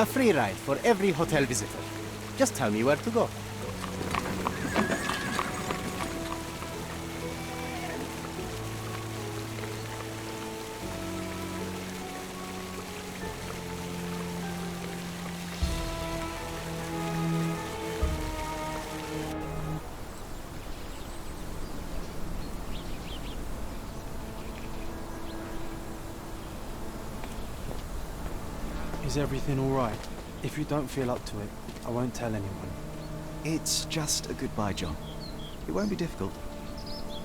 A free ride for every hotel visitor. Just tell me where to go. Is everything all right? If you don't feel up to it, I won't tell anyone. It's just a goodbye, John. It won't be difficult.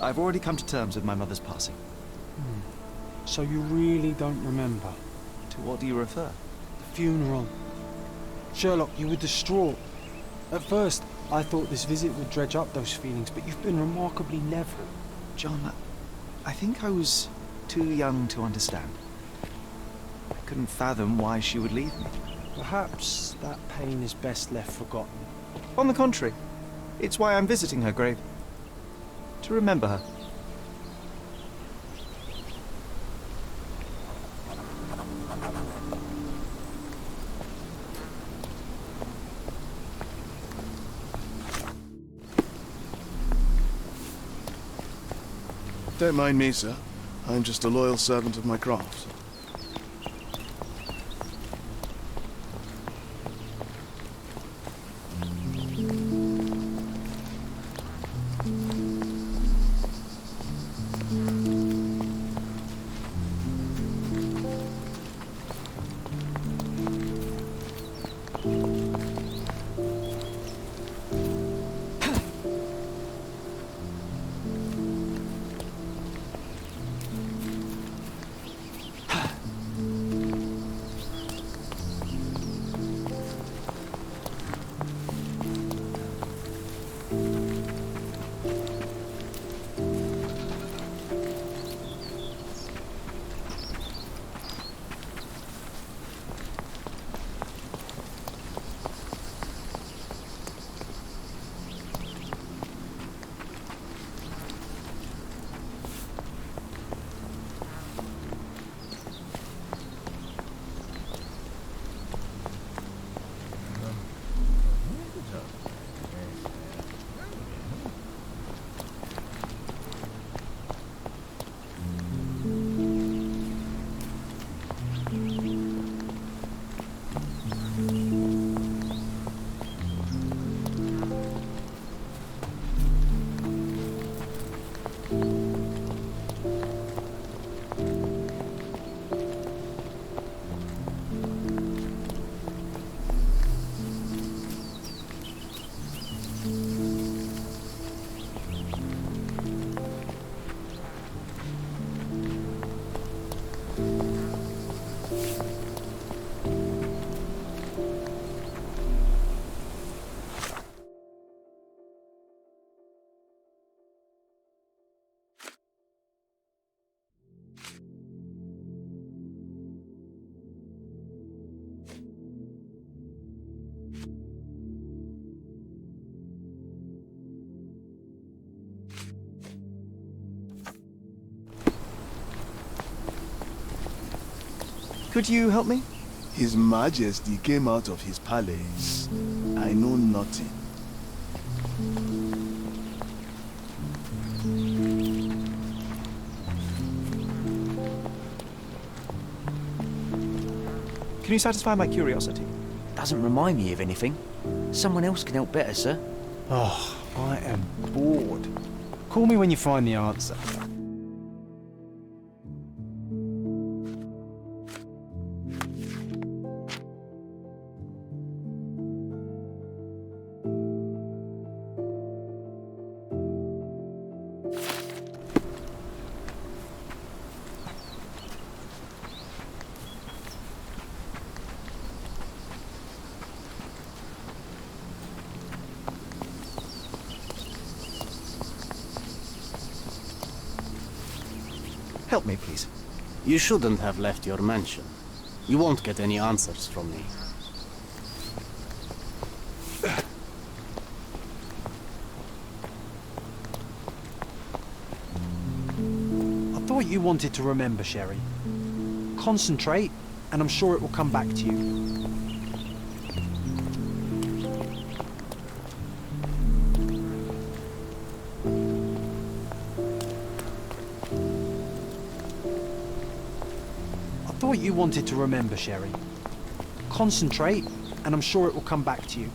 I've already come to terms with my mother's passing. So you really don't remember? To what do you refer? The funeral. Sherlock, you were distraught. At first, I thought this visit would dredge up those feelings, but you've been remarkably level. John, I think I was too young to understand. I couldn't fathom why she would leave me. Perhaps that pain is best left forgotten. On the contrary, it's why I'm visiting her grave. To remember her. Don't mind me, sir. I'm just a loyal servant of my craft. Could you help me? His Majesty came out of his palace. I know nothing. Can you satisfy my curiosity? Doesn't remind me of anything. Someone else can help better, sir. Oh, I am bored. Call me when you find the answer. Help me, please. You shouldn't have left your mansion. You won't get any answers from me. I thought you wanted to remember, Sherry. Concentrate, and I'm sure it will come back to you. thought you wanted to remember, Sherry. Concentrate, and I'm sure it will come back to you.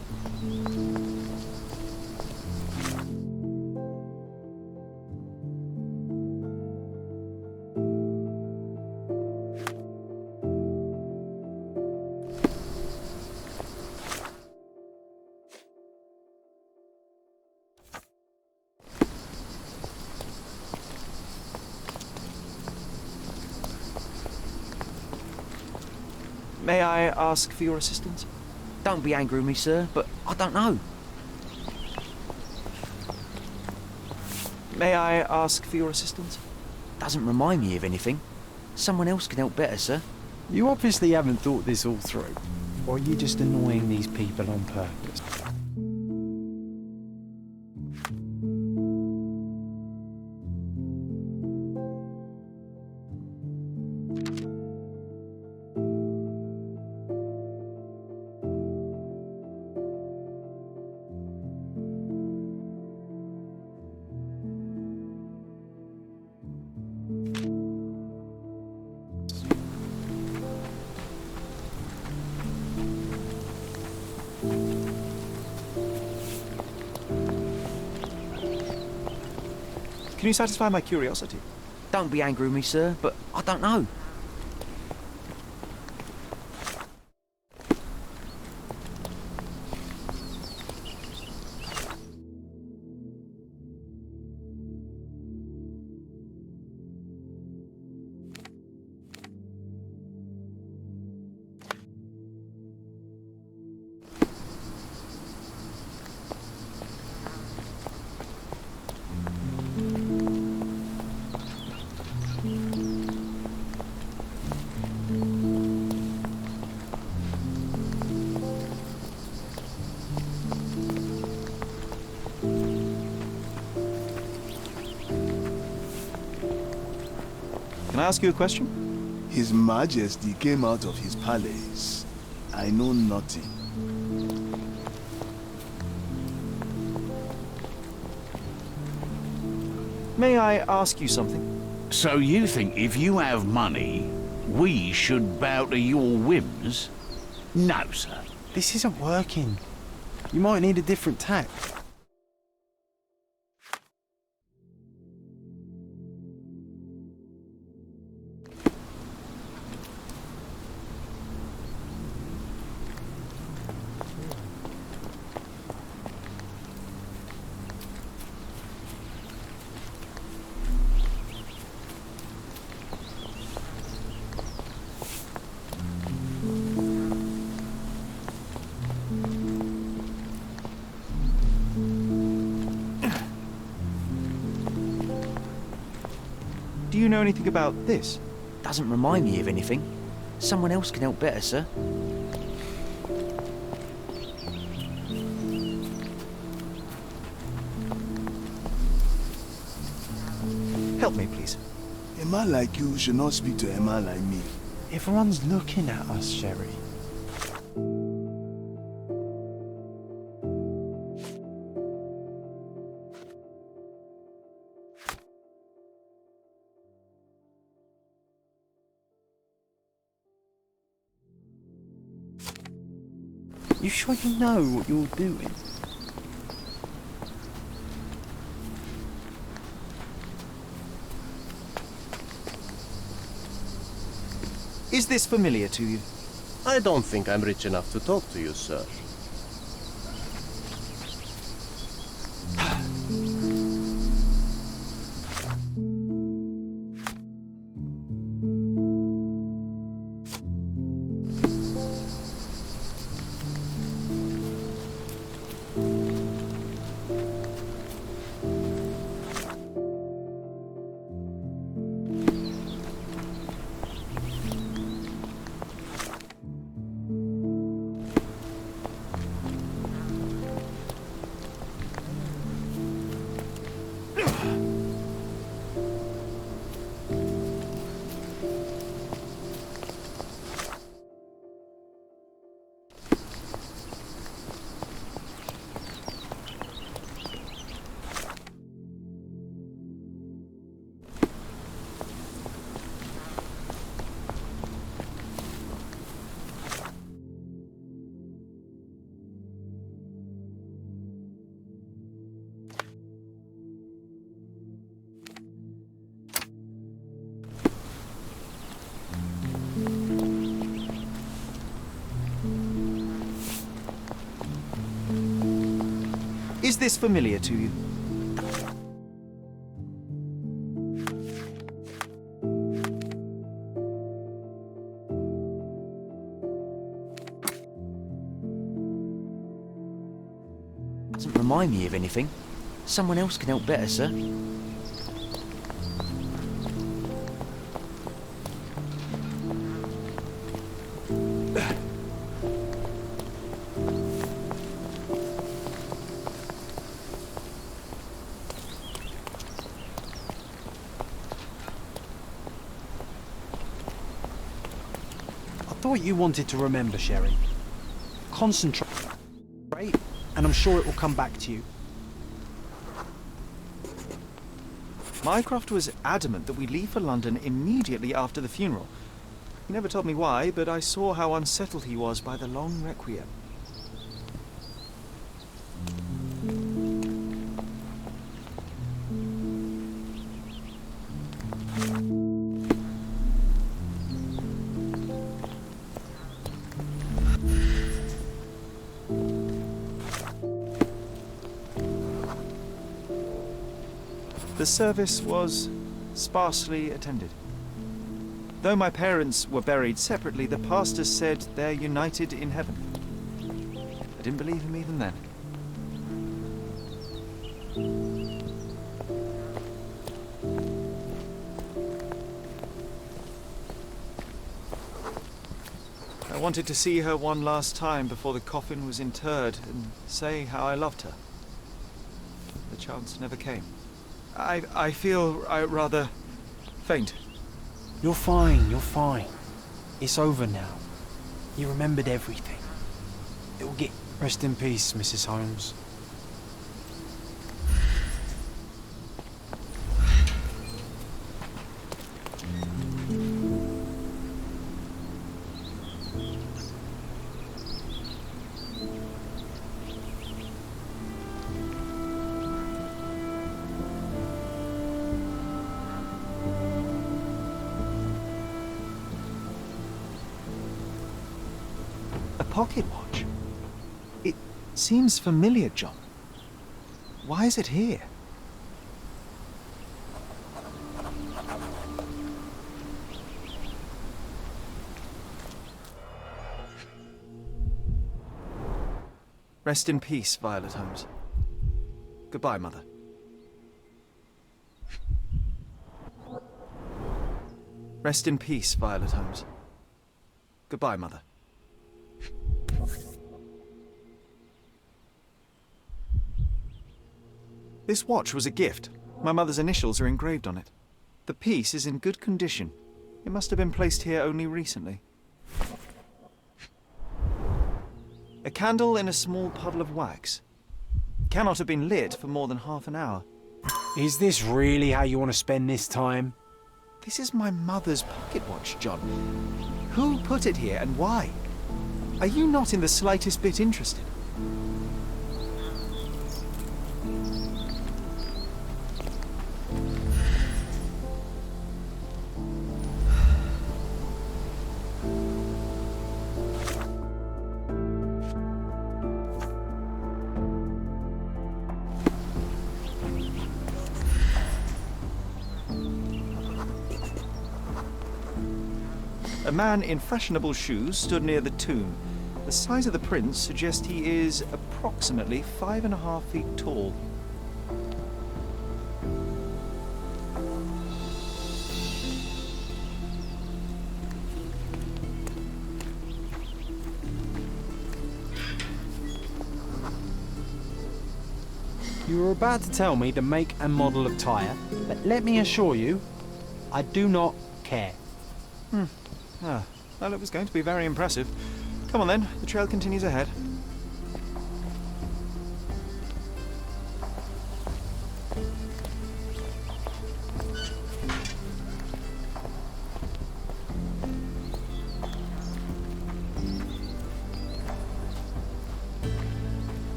May I ask for your assistance? Don't be angry with me, sir, but I don't know. May I ask for your assistance? Doesn't remind me of anything. Someone else can help better, sir. You obviously haven't thought this all through. Or are you just annoying these people on purpose? Can you satisfy my curiosity? Don't be angry with me, sir, but I don't know. Can I ask you a question? His Majesty came out of his palace. I know nothing. May I ask you something? So you think if you have money, we should bow to your whims? No, sir. This isn't working. You might need a different tack. Do you know anything about this? Doesn't remind me of anything. Someone else can help better, sir. Help me, please. A man like you should not speak to a man like me. Everyone's looking at us, Sherry. You sure you know what you're doing? Is this familiar to you? I don't think I'm rich enough to talk to you, sir. Is this familiar to you? Doesn't remind me of anything. Someone else can help better, sir. I thought you wanted to remember, Sherry. Concentrate, and I'm sure it will come back to you. Mycroft was adamant that we leave for London immediately after the funeral. He never told me why, but I saw how unsettled he was by the long requiem. The service was sparsely attended. Though my parents were buried separately, the pastor said they're united in heaven. I didn't believe him even then. I wanted to see her one last time before the coffin was interred and say how I loved her. The chance never came. I feel rather faint. You're fine, you're fine. It's over now. You remembered everything. It will get... Rest in peace, Mrs. Holmes. A pocket watch? It seems familiar, John. Why is it here? Rest in peace, Violet Holmes. Goodbye, Mother. Rest in peace, Violet Holmes. Goodbye, Mother. This watch was a gift. My mother's initials are engraved on it. The piece is in good condition. It must have been placed here only recently. A candle in a small puddle of wax. It cannot have been lit for more than half an hour. Is this really how you want to spend this time? This is my mother's pocket watch, John. Who put it here and why? Are you not in the slightest bit interested? A man in fashionable shoes stood near the tomb. The size of the prints suggest he is approximately 5.5 feet tall. You were about to tell me the make and model of tyre, but let me assure you, I do not care. Ah, well, it was going to be very impressive. Come on then, the trail continues ahead.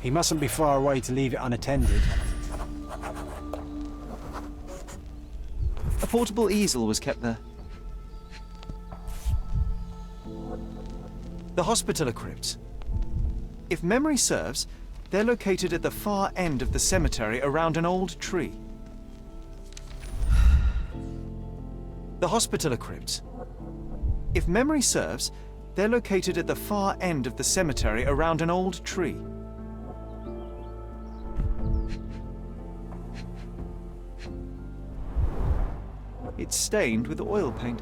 He mustn't be far away to leave it unattended. A portable easel was kept there. The Hospitaller crypts. If memory serves, they're located at the far end of the cemetery around an old tree. The Hospitaller crypts. If memory serves, they're located at the far end of the cemetery around an old tree. It's stained with oil paint.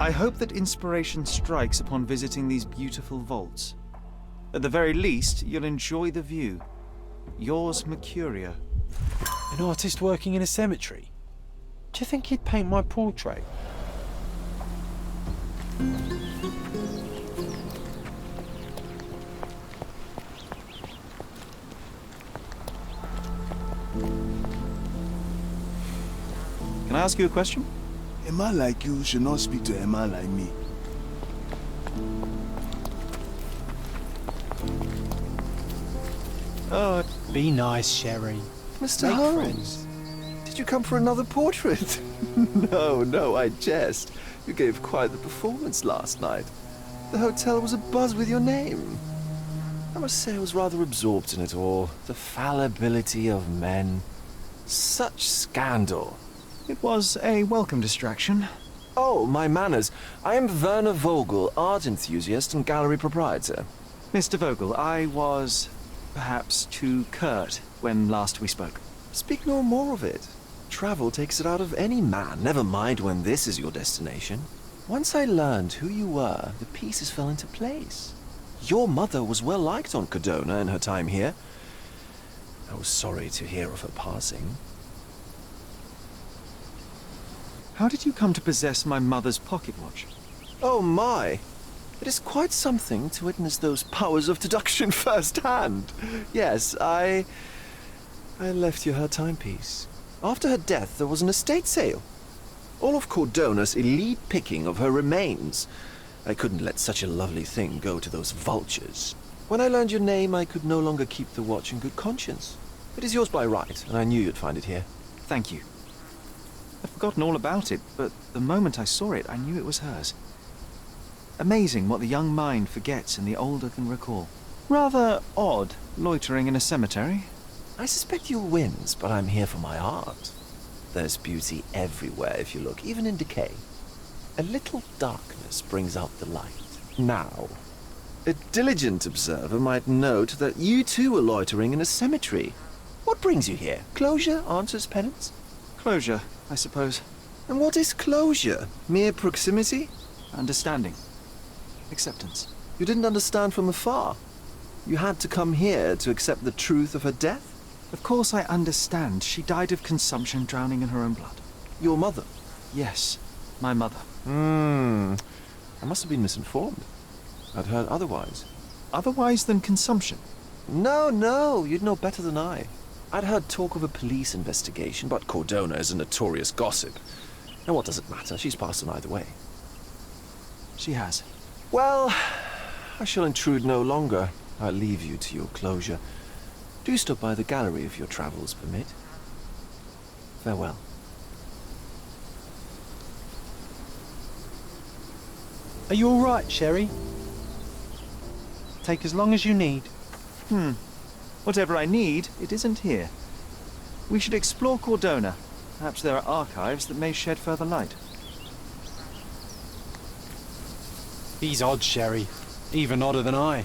I hope that inspiration strikes upon visiting these beautiful vaults. At the very least, you'll enjoy the view. Yours, Mercurio. An artist working in a cemetery? Do you think he'd paint my portrait? Can I ask you a question? A man like you should not speak to a man like me. Oh, Be nice, Sherry. Mr. Make Holmes, friends. did you come for another portrait? No, I jest. You gave quite the performance last night. The hotel was abuzz with your name. I must say I was rather absorbed in it all. The fallibility of men. Such scandal. it was a welcome distraction. Oh, my manners. I am Werner Vogel, art enthusiast and gallery proprietor. Mr. Vogel, I was perhaps too curt when last we spoke. Speak no more of it. Travel takes it out of any man, never mind when this is your destination. Once I learned who you were, the pieces fell into place. Your mother was well liked on Codona in her time here. I was sorry to hear of her passing. How did you come to possess my mother's pocket watch? Oh my! It is quite something to witness those powers of deduction firsthand. Yes, I left you her timepiece. After her death, there was an estate sale. All of Cordona's elite picking of her remains. I couldn't let such a lovely thing go to those vultures. When I learned your name, I could no longer keep the watch in good conscience. It is yours by right, and I knew you'd find it here. Thank you. I'd forgotten all about it, but the moment I saw it, I knew it was hers. Amazing what the young mind forgets and the older can recall. Rather odd, loitering in a cemetery. I suspect you'll win, but I'm here for my art. There's beauty everywhere if you look, even in decay. A little darkness brings out the light. Now, a diligent observer might note that you too are loitering in a cemetery. What brings you here? Closure answers penance? Closure, I suppose. And what is closure? Mere proximity? Understanding. Acceptance. You didn't understand from afar. You had to come here to accept the truth of her death? Of course I understand. She died of consumption, drowning in her own blood. Your mother? Yes, my mother. I must have been misinformed. I'd heard otherwise. Otherwise than consumption? No, you'd know better than I. I'd heard talk of a police investigation, but Cordona is a notorious gossip. And what does it matter? She's passed on either way. She has. Well, I shall intrude no longer. I'll leave you to your closure. Do stop by the gallery if your travels permit. Farewell. Are you all right, Sherry? Take as long as you need. Whatever I need, it isn't here. We should explore Cordona. Perhaps there are archives that may shed further light. He's odd, Sherry. Even odder than I.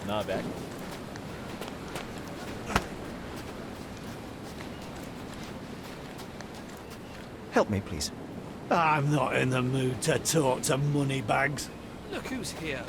No, back. Help me, please. I'm not in the mood to talk to moneybags. Look who's here.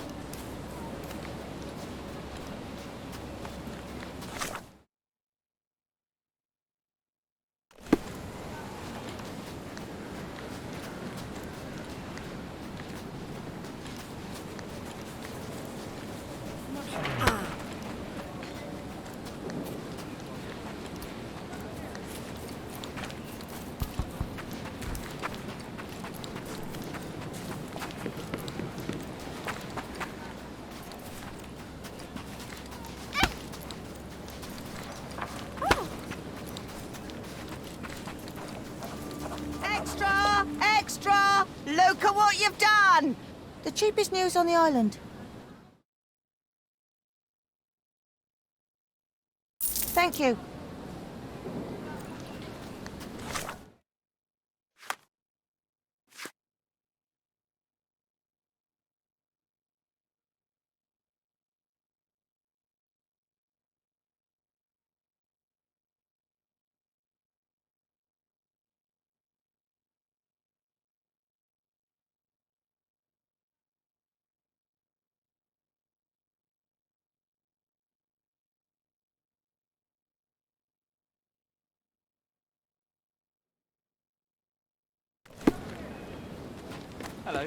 Extra! Extra! Look at what you've done! The cheapest news on the island. Thank you. Hello.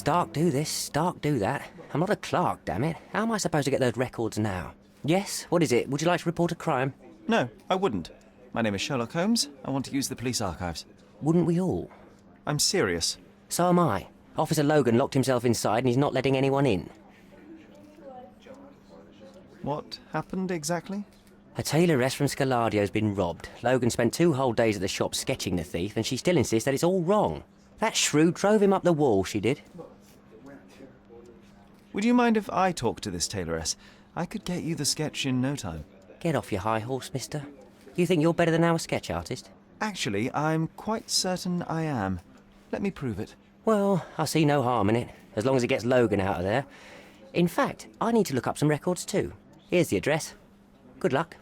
Stark do this, Stark do that. I'm not a clerk, damn it. How am I supposed to get those records now? Yes? What is it? Would you like to report a crime? No, I wouldn't. My name is Sherlock Holmes. I want to use the police archives. Wouldn't we all? I'm serious. So am I. Officer Logan locked himself inside and he's not letting anyone in. What happened exactly? A tailoress from Scaladio's been robbed. Logan spent 2 whole days at the shop sketching the thief, and she still insists that it's all wrong. That shrew drove him up the wall, she did. Would you mind if I talk to this tailoress? I could get you the sketch in no time. Get off your high horse, mister. You think you're better than our sketch artist? Actually, I'm quite certain I am. Let me prove it. Well, I see no harm in it, as long as it gets Logan out of there. In fact, I need to look up some records too. Here's the address. Good luck.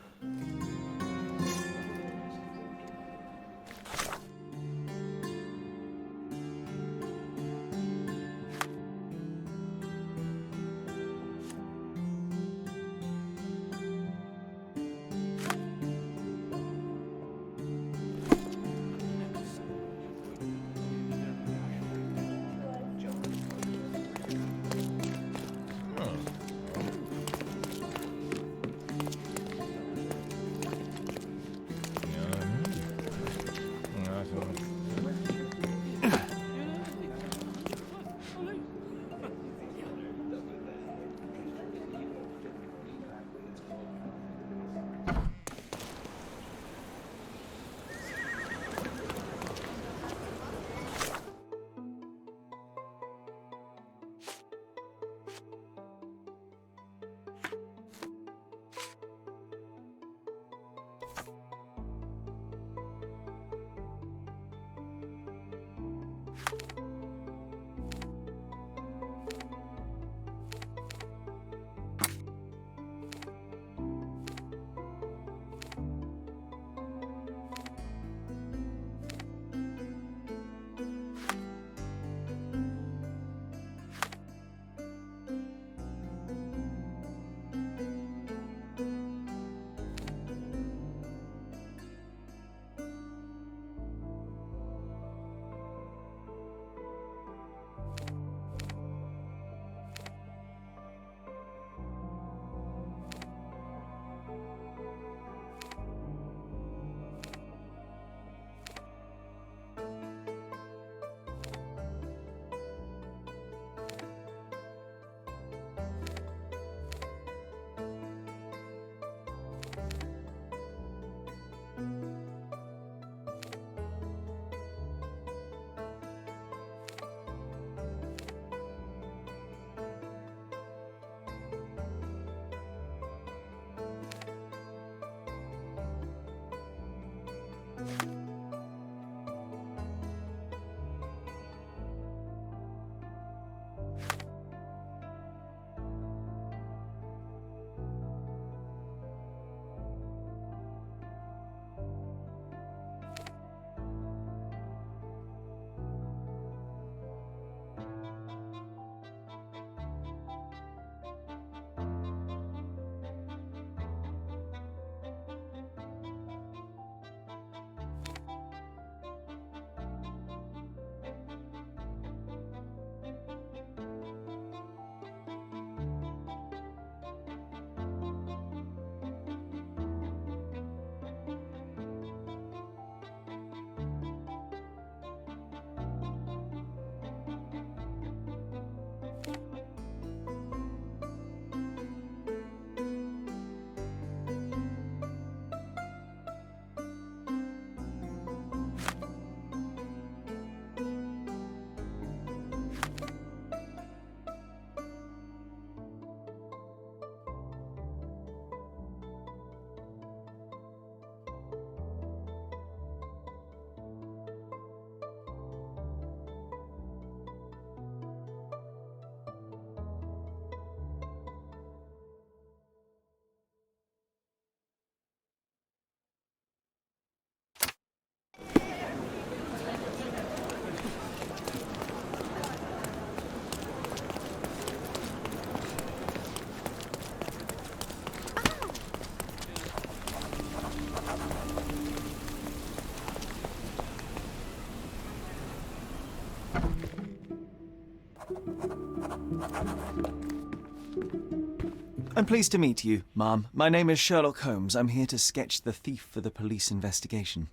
I'm pleased to meet you, ma'am. My name is Sherlock Holmes. I'm here to sketch the thief for the police investigation.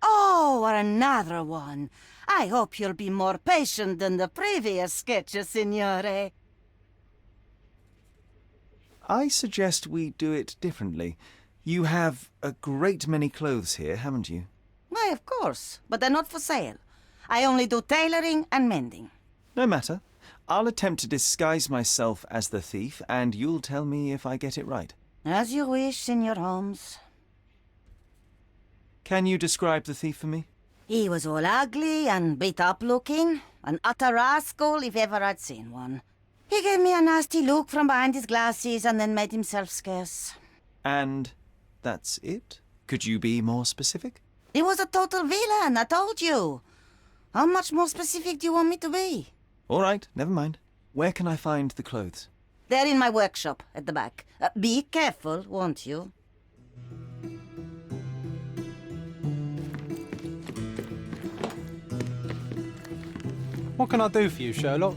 Oh, another one. I hope you'll be more patient than the previous sketches, signore. I suggest we do it differently. You have a great many clothes here, haven't you? Why, of course, but they're not for sale. I only do tailoring and mending. No matter. I'll attempt to disguise myself as the thief, and you'll tell me if I get it right. As you wish, Signor Holmes. Can you describe the thief for me? He was all ugly and beat-up looking. An utter rascal if ever I'd seen one. He gave me a nasty look from behind his glasses and then made himself scarce. And that's it? Could you be more specific? He was a total villain, I told you. How much more specific do you want me to be? All right, never mind. Where can I find the clothes? They're in my workshop at the back. Be careful, won't you? What can I do for you, Sherlock?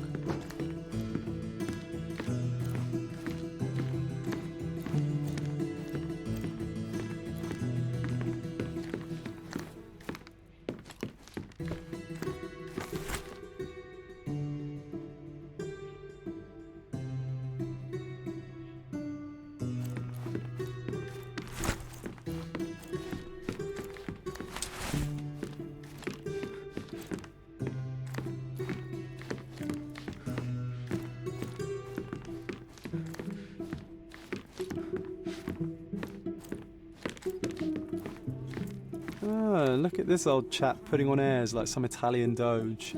Look at this old chap putting on airs like some Italian doge.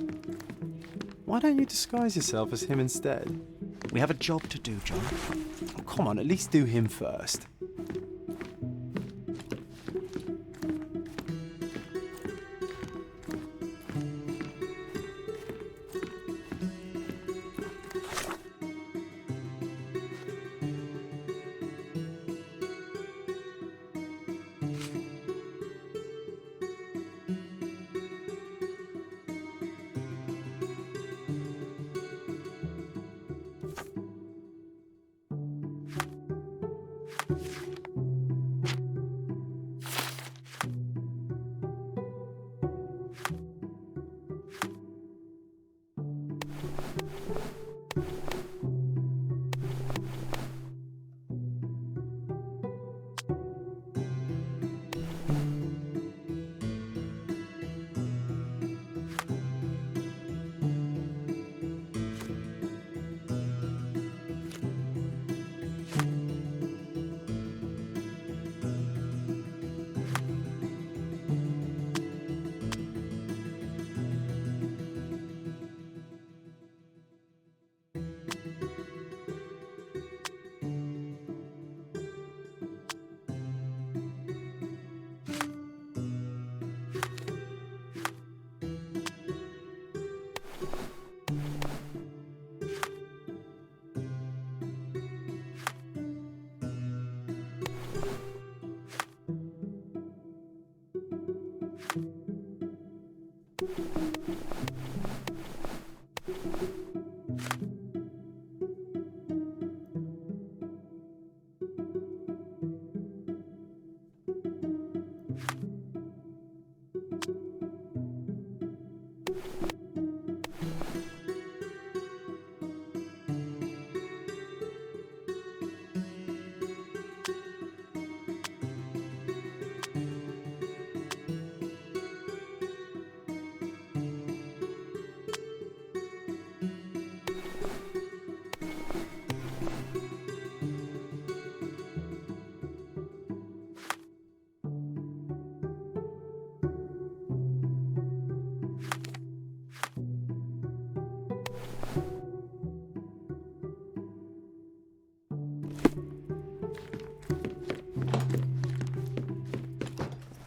Why don't you disguise yourself as him instead? We have a job to do, John. Oh, come on, at least do him first.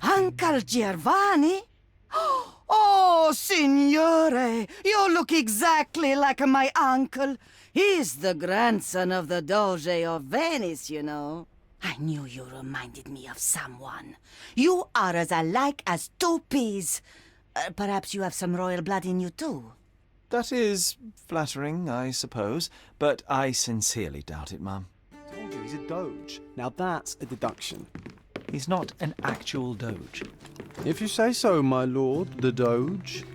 Uncle Giovanni? Oh, signore, you look exactly like my uncle. He's the grandson of the Doge of Venice, you know. I knew you reminded me of someone. You are as alike as two peas. Perhaps you have some royal blood in you, too. That is flattering, I suppose, but I sincerely doubt it, Mum. I told you he's a doge. Now that's a deduction. He's not an actual doge. If you say so, my lord, the doge.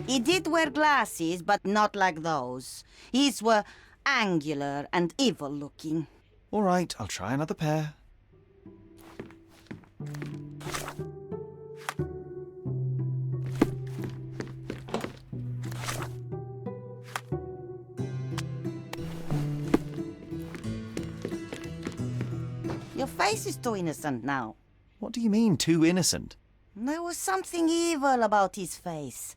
He did wear glasses, but not like those. His were angular and evil-looking. All right, I'll try another pair. Your face is too innocent now. What do you mean, too innocent? There was something evil about his face.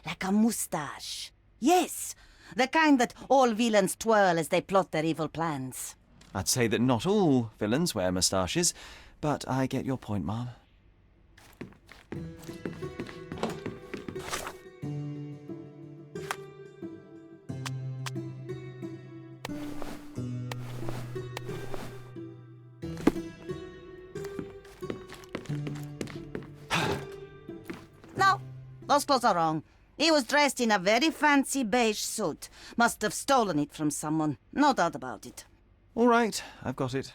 Like a moustache. Yes, the kind that all villains twirl as they plot their evil plans. I'd say that not all villains wear moustaches, but I get your point, Mom. No, those clothes are wrong. He was dressed in a very fancy beige suit. Must have stolen it from someone. No doubt about it. All right, I've got it.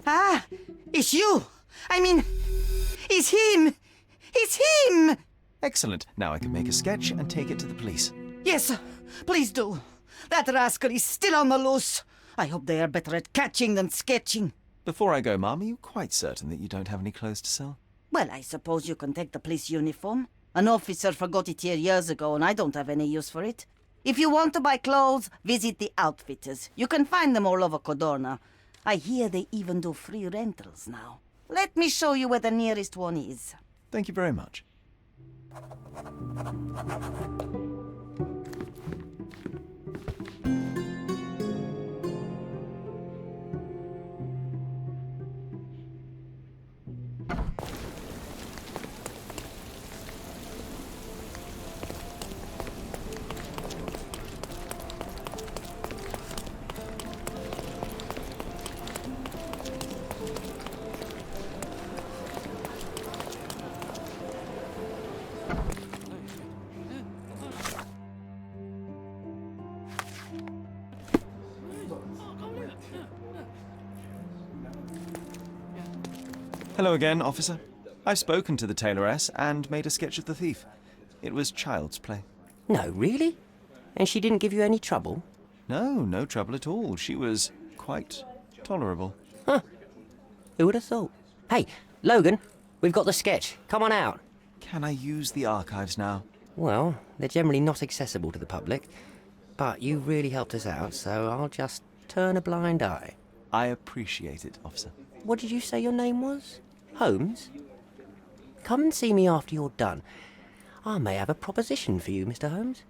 Ah, it's you. I mean, it's him. It's him. Excellent. Now I can make a sketch and take it to the police. Yes, please do. That rascal is still on the loose. I hope they are better at catching than sketching. Before I go, Mom, are you quite certain that you don't have any clothes to sell? Well, I suppose you can take the police uniform. An officer forgot it here years ago, and I don't have any use for it. If you want to buy clothes, visit the outfitters. You can find them all over Codorna. I hear they even do free rentals now. Let me show you where the nearest one is. Thank you very much. Hello again, officer. I've spoken to the tailoress and made a sketch of the thief. It was child's play. No, really? And she didn't give you any trouble? No, no trouble at all. She was quite tolerable. Huh. Who would have thought? Hey, Logan, we've got the sketch. Come on out. Can I use the archives now? Well, they're generally not accessible to the public. But you really helped us out, so I'll just turn a blind eye. I appreciate it, officer. What did you say your name was? Holmes? Come and see me after you're done. I may have a proposition for you, Mr. Holmes.